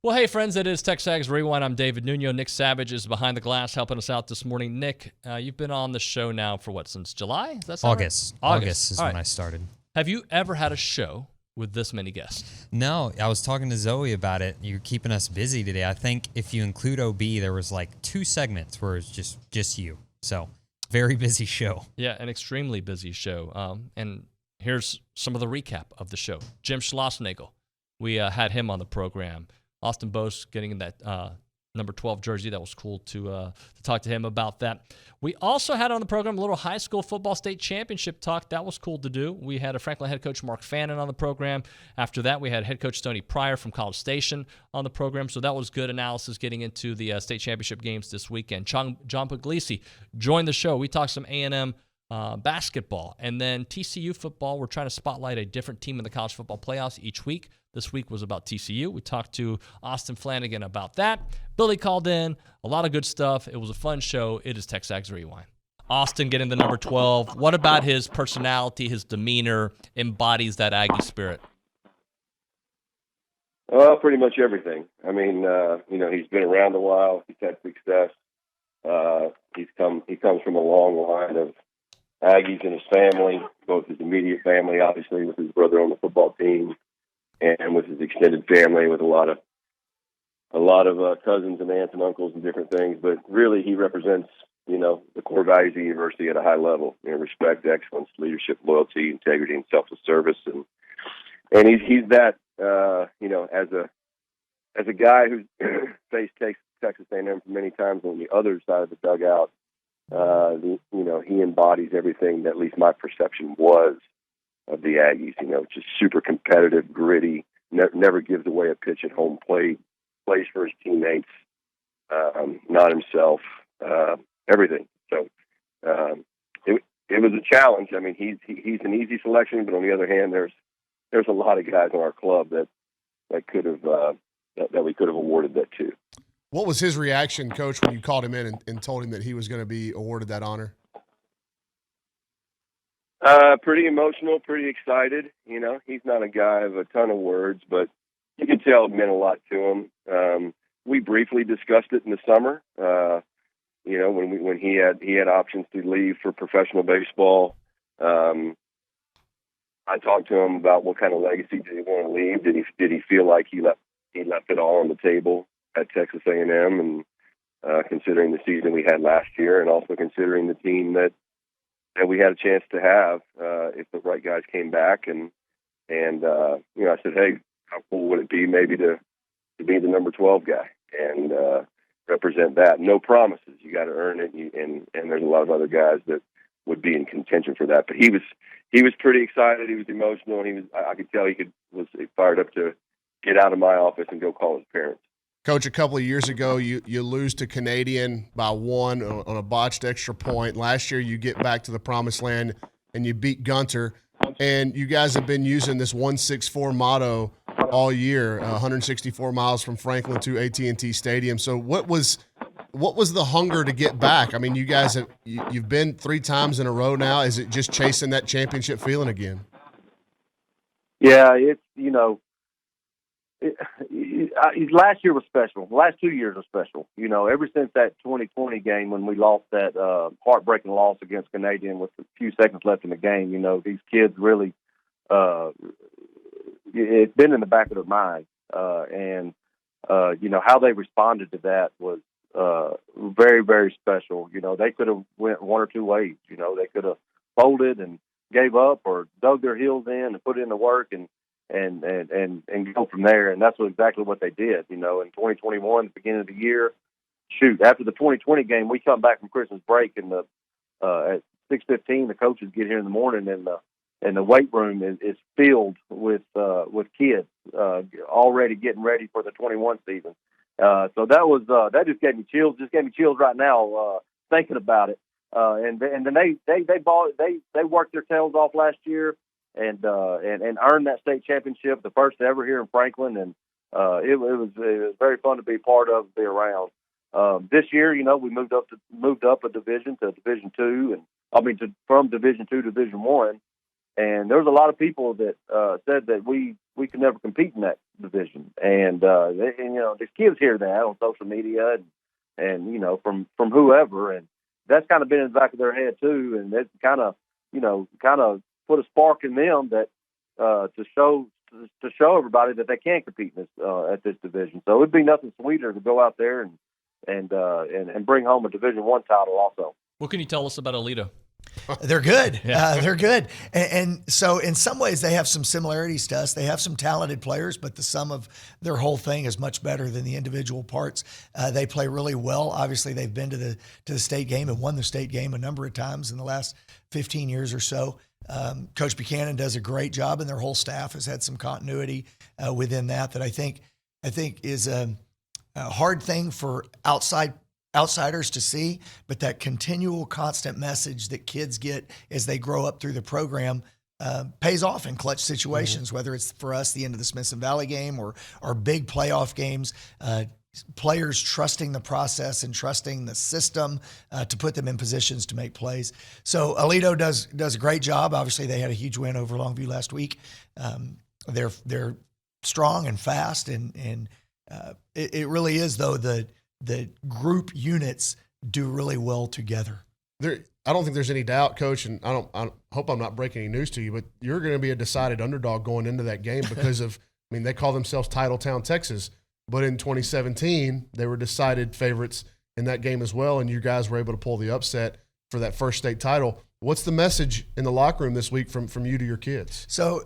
Well, hey, friends, it is TexAgs Rewind. I'm David Nuno. Nick Savage is behind the glass helping us out this morning. Nick, you've been on the show now for what, since July? Is that August. Right? August is when I started. Have you ever had a show with this many guests? No, I was talking to Zoe about it. You're keeping us busy today. I think if you include OB, there was like 2 segments where it's just you. So, very busy show. Yeah, an extremely busy show. And here's some of the recap of the show. Jim Schlossnagle, we had him on the program. Austin Bose getting in that number 12 jersey. That was cool to talk to him about that. We also had on the program a little high school football state championship talk. That was cool to do. We had a Franklin head coach, Mark Fannin, on the program. After that, we had head coach Stoney Pryor from College Station on the program. So that was good analysis getting into the state championship games this weekend. John Pugliese joined the show. We talked some A&M basketball. And then TCU football. We're trying to spotlight a different team in the college football playoffs each week. This week was about TCU. We talked to Austin Flanagan about that. Billy called in. A lot of good stuff. It was a fun show. It is TexAgs Rewind. Austin getting the number 12. What about his personality, his demeanor embodies that Aggie spirit? Well, pretty much everything. I mean, he's been around a while. He's had success. He comes from a long line of Aggies in his family, both his immediate family, obviously, with his brother on the football team, and with his extended family, with a lot of cousins and aunts and uncles and different things. But really, he represents, the core values of the university at a high level: respect, excellence, leadership, loyalty, integrity, and selfless service. And he's that, as a guy who's faced Texas A&M many times on the other side of the dugout. He embodies everything that at least my perception was of the Aggies. Just super competitive, gritty, never gives away a pitch at home plate, plays for his teammates, not himself, everything. So it was a challenge. I mean, he's an easy selection, but on the other hand, there's a lot of guys on our club that could have that we could have awarded that to. What was his reaction, Coach, when you called him in and told him that he was going to be awarded that honor? Pretty emotional, pretty excited. He's not a guy of a ton of words, but you could tell it meant a lot to him. We briefly discussed it in the summer. When he had options to leave for professional baseball. I talked to him about what kind of legacy did he want to leave. Did he feel like he left it all on the table at Texas A&M, and considering the season we had last year, and also considering the team that we had a chance to have if the right guys came back. And I said, hey, how cool would it be maybe to be the number 12 guy and represent that? No promises. You got to earn it, and there's a lot of other guys that would be in contention for that. But he was pretty excited. He was emotional, and I could tell he was fired up to get out of my office and go call his parents. Coach, a couple of years ago, you lose to Canadian by 1 on a botched extra point. Last year, you get back to the promised land and you beat Gunter. And you guys have been using this 164 motto all year, 164 miles from Franklin to AT&T Stadium. So what was the hunger to get back? I mean, you guys you've been 3 times in a row now. Is it just chasing that championship feeling again? Yeah, last year was special. The last 2 years were special. Ever since that 2020 game when we lost that heartbreaking loss against Canadian with a few seconds left in the game, these kids really, it's been in the back of their mind. And how they responded to that was very, very special. They could have went one or two ways. They could have folded and gave up, or dug their heels in and put in the work and go from there. And that's exactly what they did. In 2021, the beginning of the year, after the 2020 game, we come back from Christmas break, and at 6:15, the coaches get here in the morning, and the weight room is filled with kids already getting ready for the 21 season. So that just gave me chills. Just gave me chills right now thinking about it. And then they worked their tails off last year and earned that state championship, the first ever here in Franklin. And it was very fun to be part of, be around. This year, we moved up a division to Division II, from Division II to Division I. And there was a lot of people that said that we we could never compete in that division. And there's kids hear that on social media and from whoever, and that's kind of been in the back of their head too, and that's kind of put a spark in them that to show everybody that they can compete in this at this division. So it'd be nothing sweeter to go out there and bring home a Division I title also. What can you tell us about Aledo? They're good. They're good. And so in some ways they have some similarities to us. They have some talented players, but the sum of their whole thing is much better than the individual parts. They play really well. Obviously they've been to the state game and won the state game a number of times in the last 15 years or so. Coach Buchanan does a great job, and their whole staff has had some continuity within that I think is a hard thing for outsiders to see, but that continual constant message that kids get as they grow up through the program pays off in clutch situations, whether it's for us, the end of the Smithson Valley game or big playoff games. Players trusting the process and trusting the system to put them in positions to make plays. So Aledo does a great job. Obviously, they had a huge win over Longview last week. They're strong and fast, and it really is, though, the group units do really well together. I don't think there's any doubt, Coach, and I hope I'm not breaking any news to you, but you're going to be a decided underdog going into that game because of, they call themselves Titletown, Texas, but in 2017, they were decided favorites in that game as well, and you guys were able to pull the upset for that first state title. What's the message in the locker room this week from you to your kids? So,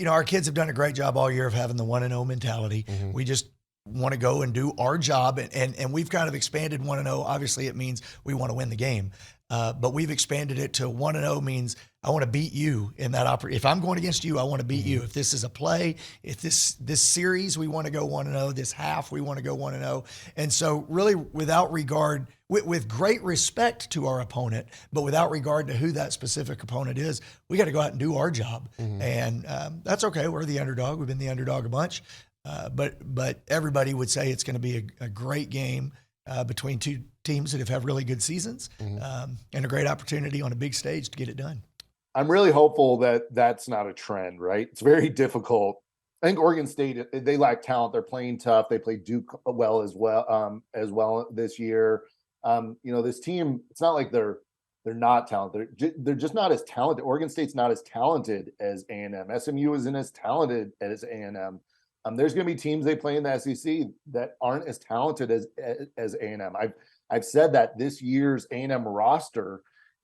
our kids have done a great job all year of having the 1-0 mentality. We just want to go and do our job, and we've kind of expanded 1-0. Obviously, it means we want to win the game. But we've expanded it to 1-0 means I want to beat you in that operation. If I'm going against you, I want to beat you. If this is a play, if this series, we want to go 1-0. This half, we want to go 1-0. And so really without regard, with great respect to our opponent, but without regard to who that specific opponent is, we got to go out and do our job. And that's okay. We're the underdog. We've been the underdog a bunch. But everybody would say it's going to be a great game between two teams that have had really good seasons and a great opportunity on a big stage to get it done. I'm really hopeful that that's not a trend, right? It's very difficult. I think Oregon State, they lack talent. They're playing tough. They played Duke well as well this year. This team, it's not like they're not talented. They're just not as talented. Oregon State's not as talented as A&M. SMU isn't as talented as A&M. There's going to be teams they play in the SEC that aren't as talented as A&M. I've said that this year's A&M roster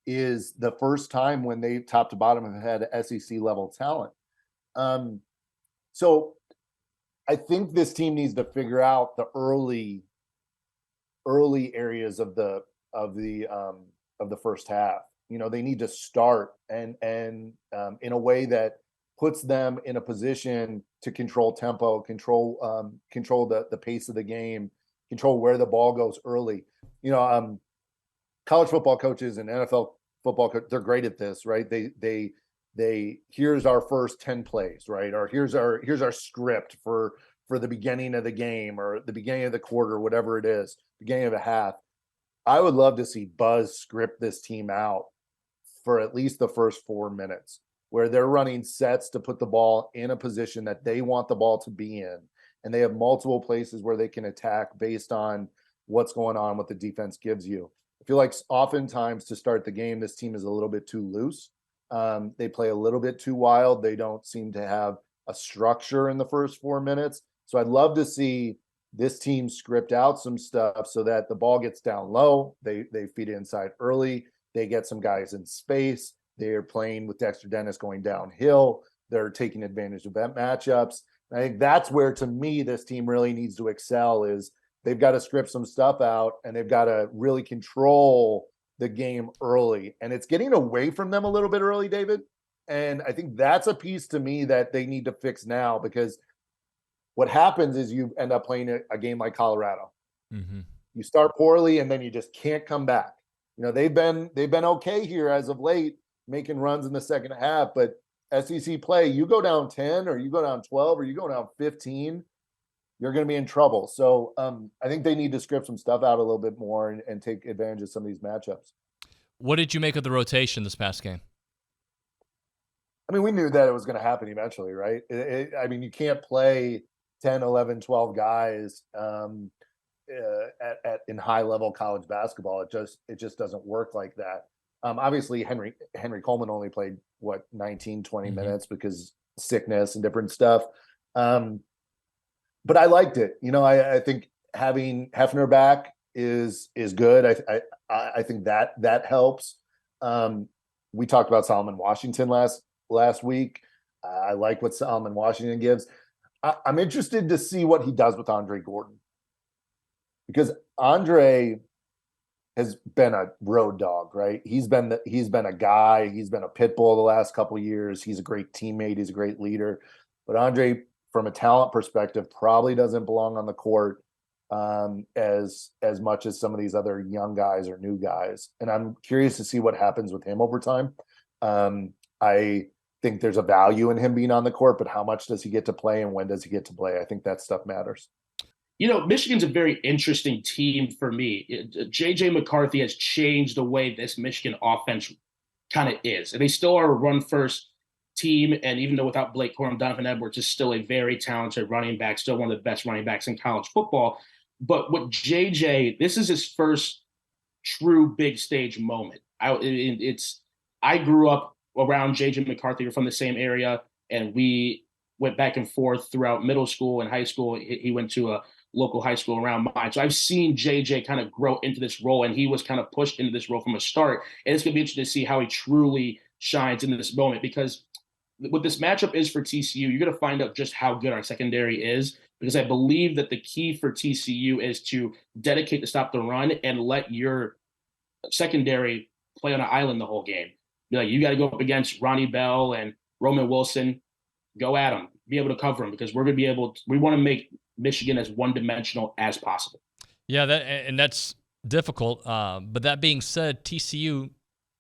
is the first time when they top to bottom have had SEC level talent. So I think this team needs to figure out the early areas of the first half. They need to start and in a way that puts them in a position to control tempo, control the pace of the game, control where the ball goes early. College football coaches and NFL football coaches, they're great at this, right? They here's our first 10 plays, right? Or here's our script for the beginning of the game or the beginning of the quarter, whatever it is, beginning of a half. I would love to see Buzz script this team out for at least the first 4 minutes, where they're running sets to put the ball in a position that they want the ball to be in. And they have multiple places where they can attack based on what's going on, what the defense gives you. I feel like oftentimes to start the game, this team is a little bit too loose. They play a little bit too wild. They don't seem to have a structure in the first 4 minutes. So I'd love to see this team script out some stuff so that the ball gets down low. They feed it inside early. They get some guys in space. They're playing with Dexter Dennis going downhill. They're taking advantage of that matchups. I think that's where, to me, this team really needs to excel is they've got to script some stuff out and they've got to really control the game early. And it's getting away from them a little bit early, David. And I think that's a piece to me that they need to fix now, because what happens is you end up playing a game like Colorado. You start poorly and then you just can't come back. They've been okay here as of late, making runs in the second half, but SEC play, you go down 10 or you go down 12 or you go down 15, you're going to be in trouble. So I think they need to script some stuff out a little bit more and take advantage of some of these matchups. What did you make of the rotation this past game? I mean, we knew that it was going to happen eventually, right? I mean, you can't play 10, 11, 12 guys in high level college basketball. It just doesn't work like that. Obviously, Henry Coleman only played 19, 20 minutes because sickness and different stuff. But I liked it. I think having Hefner back is good. I think that helps. We talked about Solomon Washington last week. I like what Solomon Washington gives. I'm interested to see what he does with Andre Gordon, because Andre has been a road dog, right? He's been a guy. He's been a pit bull the last couple of years. He's a great teammate. He's a great leader. But Andre, from a talent perspective, probably doesn't belong on the court as much as some of these other young guys or new guys. And I'm curious to see what happens with him over time. I think there's a value in him being on the court, but how much does he get to play and when does he get to play? I think that stuff matters. Michigan's a very interesting team for me. J.J. McCarthy has changed the way this Michigan offense kind of is. And they still are a run-first team, and even though without Blake Corum, Donovan Edwards is still a very talented running back, still one of the best running backs in college football. But with JJ, this is his first true big stage moment. I grew up around JJ McCarthy. We're from the same area, and we went back and forth throughout middle school and high school. He went to a local high school around mine. So I've seen JJ kind of grow into this role, and he was kind of pushed into this role from a start. And it's going to be interesting to see how he truly shines into this moment, because what this matchup is for TCU, you're going to find out just how good our secondary is, because I believe that the key for TCU is to dedicate to stop the run and let your secondary play on an island the whole game. Be like, you got to go up against Ronnie Bell and Roman Wilson, go at them, be able to cover them, because we're going to be we want to make Michigan as one-dimensional as possible. Yeah, that's difficult. But that being said, TCU,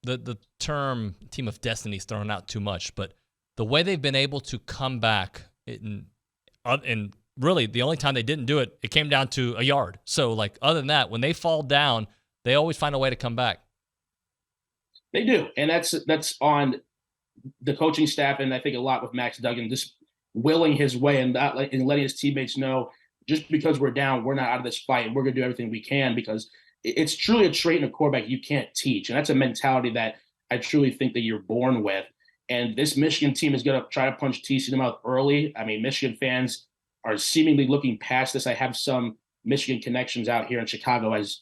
the term team of destiny is thrown out too much, but the way they've been able to come back, and really the only time they didn't do it, it came down to a yard. So, other than that, when they fall down, they always find a way to come back. They do, and that's on the coaching staff, and I think a lot with Max Duggan, just willing his way and letting his teammates know, just because we're down, we're not out of this fight, and we're going to do everything we can, because it's truly a trait in a quarterback you can't teach, and that's a mentality that I truly think that you're born with. And this Michigan team is going to try to punch TCU in the mouth early. I mean, Michigan fans are seemingly looking past this. I have some Michigan connections out here in Chicago, as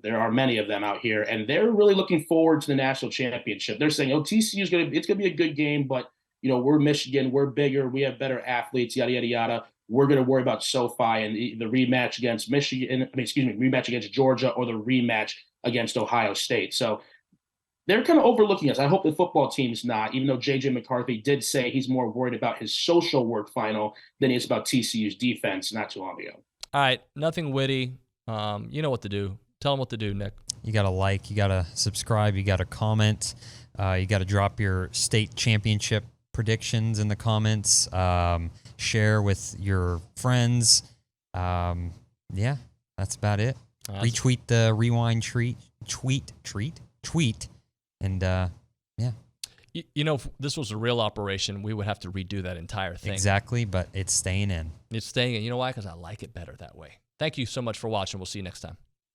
there are many of them out here, and they're really looking forward to the national championship. They're saying, TCU is going to be a good game, but we're Michigan, we're bigger, we have better athletes, yada yada yada. We're going to worry about SoFi and the rematch against rematch against Georgia, or the rematch against Ohio State. So they're kind of overlooking us. I hope the football team's not, even though J.J. McCarthy did say he's more worried about his social work final than he is about TCU's defense not too long ago. All right, nothing witty. You know what to do. Tell them what to do, Nick. You got to like, you got to subscribe, you got to comment, you got to drop your state championship predictions in the comments, share with your friends. Yeah, that's about it. Awesome. Retweet the rewind tweet. And, yeah. If this was a real operation, we would have to redo that entire thing. Exactly, but it's staying in. It's staying in. You know why? Because I like it better that way. Thank you so much for watching. We'll see you next time.